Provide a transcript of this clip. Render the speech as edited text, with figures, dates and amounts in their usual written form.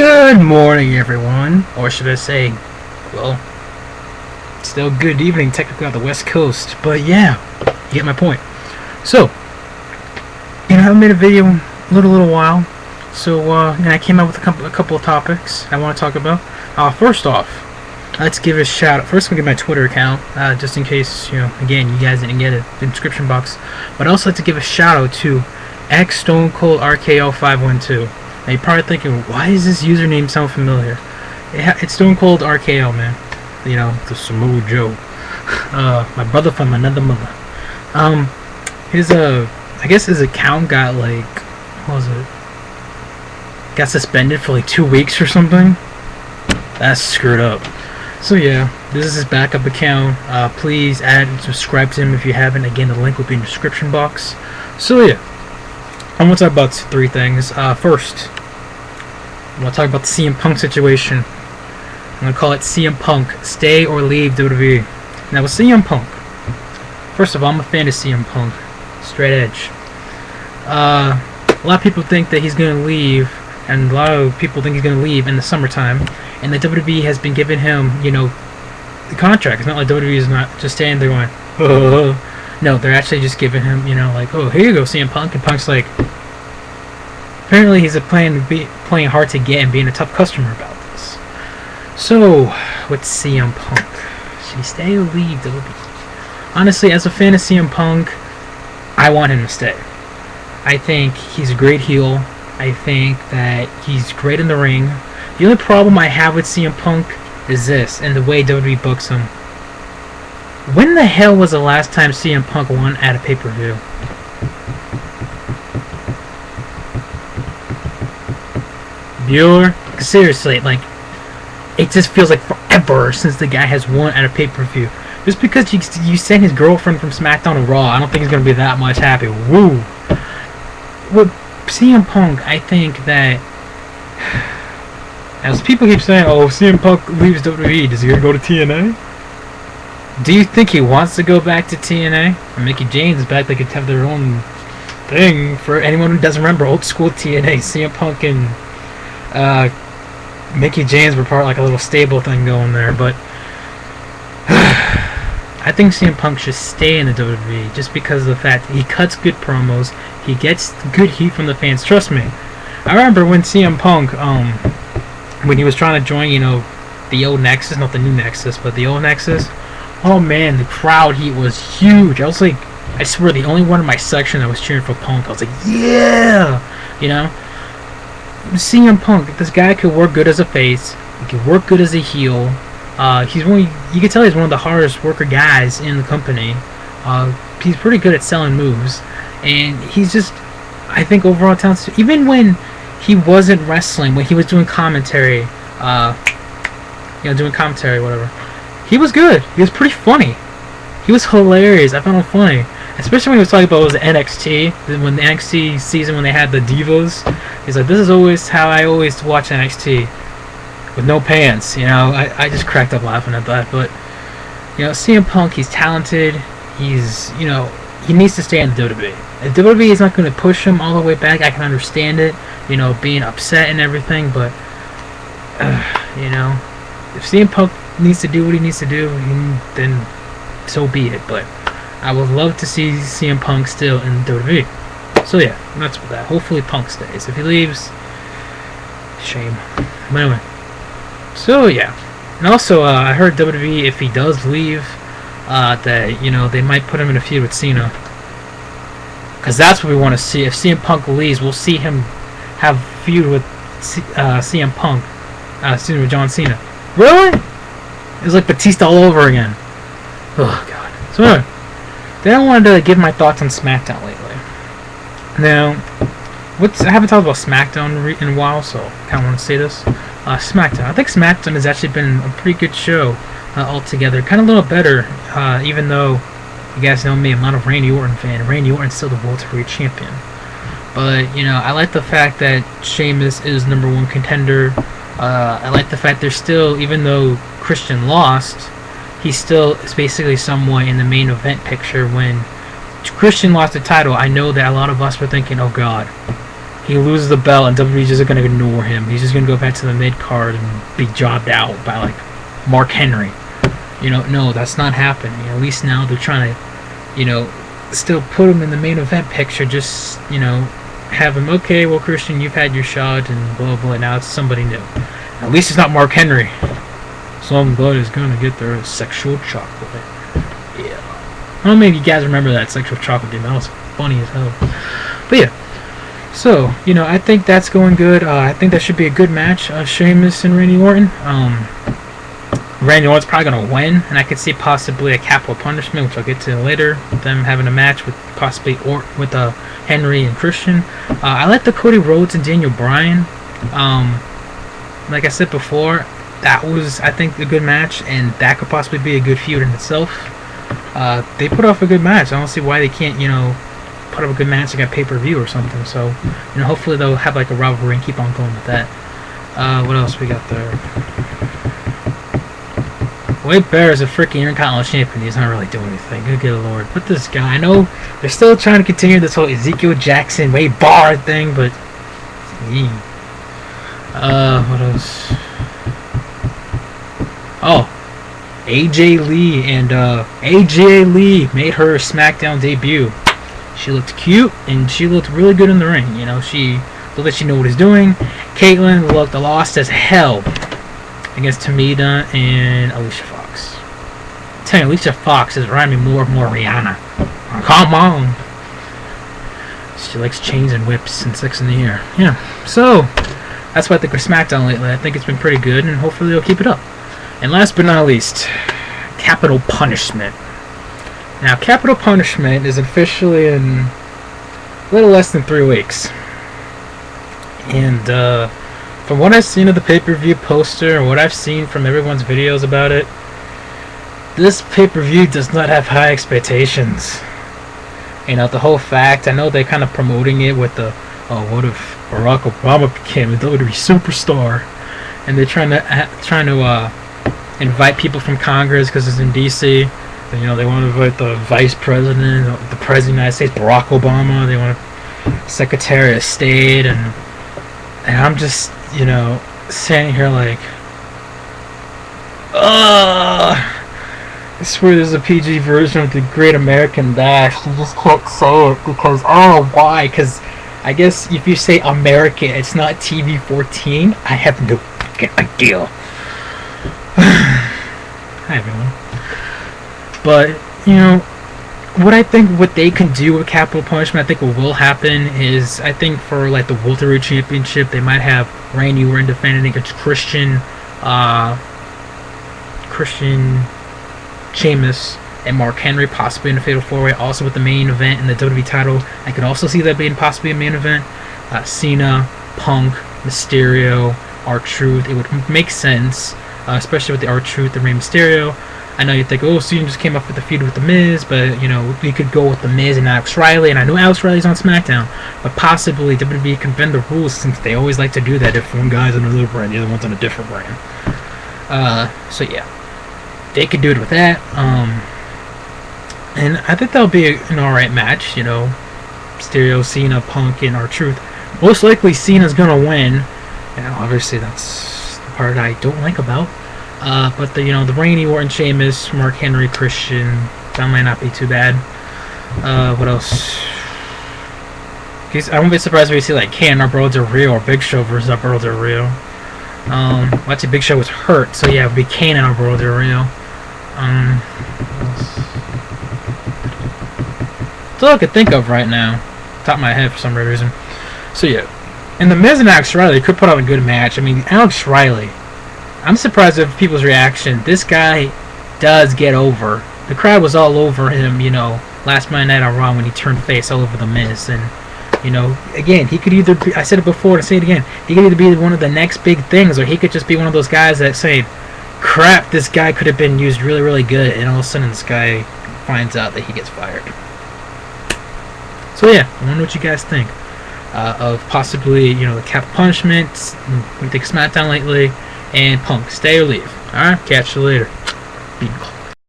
Good morning, everyone. Or should I say, well, still good evening, technically on the West Coast. But yeah, you get my point. So, I haven't made a video in a little while. So, I came out with a couple of topics I want to talk about. First off, let's give a shout out. First, I'm going to get my Twitter account, just in case, again, you guys didn't get it in the description box. But I also like to give a shout out to XStoneColdRKO512. Now you're probably thinking, why does this username sound familiar? It's Stone Cold RKO, man. The Samoa Joe. My brother from another mother. I guess his account got got suspended for 2 weeks or something. That's screwed up. So yeah, this is his backup account. Please add and subscribe to him if you haven't. Again, the link will be in the description box. So yeah, I'm going to talk about three things. First, I'm going to talk about the CM Punk situation. I'm going to call it CM Punk, Stay or Leave WWE. Now with CM Punk, first of all, I'm a fan of CM Punk. Straight edge. A lot of people think that he's going to leave, and a lot of people think he's going to leave in the summertime, and the WWE has been giving him, the contract. It's not like WWE is not just standing there going, oh. No, they're actually just giving him, oh, here you go, CM Punk. And Punk's like, apparently he's playing hard to get and being a tough customer about this. So, with CM Punk, should he stay or leave WWE? Honestly, as a fan of CM Punk, I want him to stay. I think he's a great heel. I think that he's great in the ring. The only problem I have with CM Punk is this, and the way WWE books him. When the hell was the last time CM Punk won at a pay-per-view? Bueller? Seriously, it just feels like forever since the guy has won at a pay-per-view. Just because you sent his girlfriend from Smackdown to Raw, I don't think he's going to be that much happy. Woo! With CM Punk, I think that, as people keep saying, oh, CM Punk leaves WWE, does he go to TNA? Do you think he wants to go back to TNA? Or Mickey James is back, they could have their own thing. For anyone who doesn't remember old school TNA, CM Punk and Mickey James were part of a little stable thing going there. But I think CM Punk should stay in the WWE just because of the fact that he cuts good promos, he gets good heat from the fans. Trust me. I remember when CM Punk, when he was trying to join, the old Nexus, not the new Nexus, but the old Nexus. Oh man, the crowd heat was huge. I was I swear, the only one in my section that was cheering for Punk. I was like, yeah! CM Punk, this guy could work good as a face. He could work good as a heel. You can tell he's one of the hardest worker guys in the company. He's pretty good at selling moves. And he's just, I think, overall talented. Even when he wasn't wrestling, when he was doing commentary, whatever. He was good. He was pretty funny. He was hilarious. I found him funny. Especially when he was talking about the NXT. When the NXT season, when they had the Divas. He's like, this is always how I always watch NXT. With no pants. I just cracked up laughing at that. But, CM Punk, he's talented. He's, he needs to stay in the WWE. If WWE is not going to push him all the way back, I can understand it. Being upset and everything. But, if CM Punk needs to do what he needs to do, then so be it. But I would love to see CM Punk still in WWE. So yeah, that's what that. Hopefully Punk stays. If he leaves, shame. But anyway, so yeah. And also, I heard WWE, if he does leave, that they might put him in a feud with Cena. Because that's what we want to see. If CM Punk leaves, we'll see him have a feud with CM Punk. With John Cena. Really? It was like Batista all over again. Oh god. So anyway, then I wanted to give my thoughts on Smackdown lately. Now, I haven't talked about Smackdown in a while, so I kind of want to say this. Smackdown. I think Smackdown has actually been a pretty good show altogether. Kind of a little better, even though you guys know me, I'm not a Randy Orton fan. Randy Orton's still the World Heavyweight Champion. But, I like the fact that Sheamus is #1 contender. I like the fact there's still, even though Christian lost, he still is basically somewhat in the main event picture. When Christian lost the title, I know that a lot of us were thinking, oh god, he loses the belt and WWE's just gonna ignore him. He's just gonna go back to the mid card and be jobbed out by like Mark Henry. No, that's not happening. At least now they're trying to, still put him in the main event picture. Just have him. Okay, well, Christian, you've had your shot and blah blah. Now it's somebody new. At least it's not Mark Henry. Somebody's gonna get their sexual chocolate. Yeah. I don't know if you guys remember that sexual chocolate thing. That was funny as hell. But yeah. So, I think that's going good. I think that should be a good match. Sheamus and Randy Orton. Randy Orton's probably going to win, and I could see possibly a capital punishment, which I'll get to later. Them having a match with possibly with Henry and Christian. I like the Cody Rhodes and Daniel Bryan. Like I said before, that was, I think, a good match, and that could possibly be a good feud in itself. They put off a good match. I don't see why they can't, put up a good match like a pay-per-view or something. So, hopefully they'll have like a rivalry and keep on going with that. What else we got there? Wade Barrett is a freaking Intercontinental Champion. He's not really doing anything. Good lord. But this guy, I know they're still trying to continue this whole Ezekiel Jackson, Wade Barrett thing, but what else? Oh, AJ Lee and AJ Lee made her Smackdown debut. She looked cute and she looked really good in the ring. She looked like she knew what she's doing. Caitlyn looked lost as hell against Tamina and Alicia Fox. I'm telling you, Alicia Fox is reminding me more Rihanna. Come on. She likes chains and whips and sex in the air. Yeah. So that's what I think of SmackDown lately. I think it's been pretty good, and hopefully they'll keep it up. And last but not least, Capital Punishment. Now, Capital Punishment is officially in a little less than 3 weeks. And from what I've seen of the pay-per-view poster and what I've seen from everyone's videos about it, this pay-per-view does not have high expectations. The whole fact, I know they're kind of promoting it with the, what if Barack Obama became a WWE superstar? And they're trying to invite people from Congress because it's in D.C. They want to invite the Vice President, the President of the United States, Barack Obama. They want a Secretary of State, and I'm just, sitting here like, I swear there's a PG version of the Great American Bash. You just can't say it because I don't know why. Because I guess if you say American, it's not TV-14. I have no fucking idea. Hi everyone. But, what I think what they can do with Capital Punishment, I think what will happen is, I think for like the Welterweight Championship, they might have Randy Orton defending against Christian, Sheamus, and Mark Henry, possibly in a Fatal 4-Way. Also with the main event in the WWE title, I could also see that being possibly a main event. Cena, Punk, Mysterio, R-Truth. It would make sense, especially with the R-Truth and Rey Mysterio. I know you think, Cena just came up with the feud with The Miz, but, we could go with The Miz and Alex Riley, and I know Alex Riley's on SmackDown, but possibly WWE can bend the rules since they always like to do that if one guy's on another brand, the other one's on a different brand. So yeah, they could do it with that, and I think that'll be an alright match, Mysterio, Cena, Punk, and R-Truth. Most likely Cena's gonna win, obviously that's the part I don't like about. But the Randy Orton, Sheamus, Mark Henry, Christian, that might not be too bad. What else? I won't be surprised if we see like Kane, our Bro Del Rio, or Big Show versus our Bro Del Rio. Actually Big Show was hurt, so yeah, it would be Kane and our Bro Del Rio. That's all I could think of right now, top of my head for some reason. So yeah, and the Miz and Alex Riley could put on a good match. I mean, Alex Riley, I'm surprised at people's reaction. This guy does get over. The crowd was all over him, last Monday Night on Raw when he turned face all over The Miz. And, again, he could either be, I said it before, to say it again, he could either be one of the next big things, or he could just be one of those guys that say, crap, this guy could have been used really, really good, and all of a sudden this guy finds out that he gets fired. So yeah, I wonder what you guys think of possibly, the Cap Punishment, we think SmackDown lately, and Punk, Stay or Leave. Alright, catch you later. Beat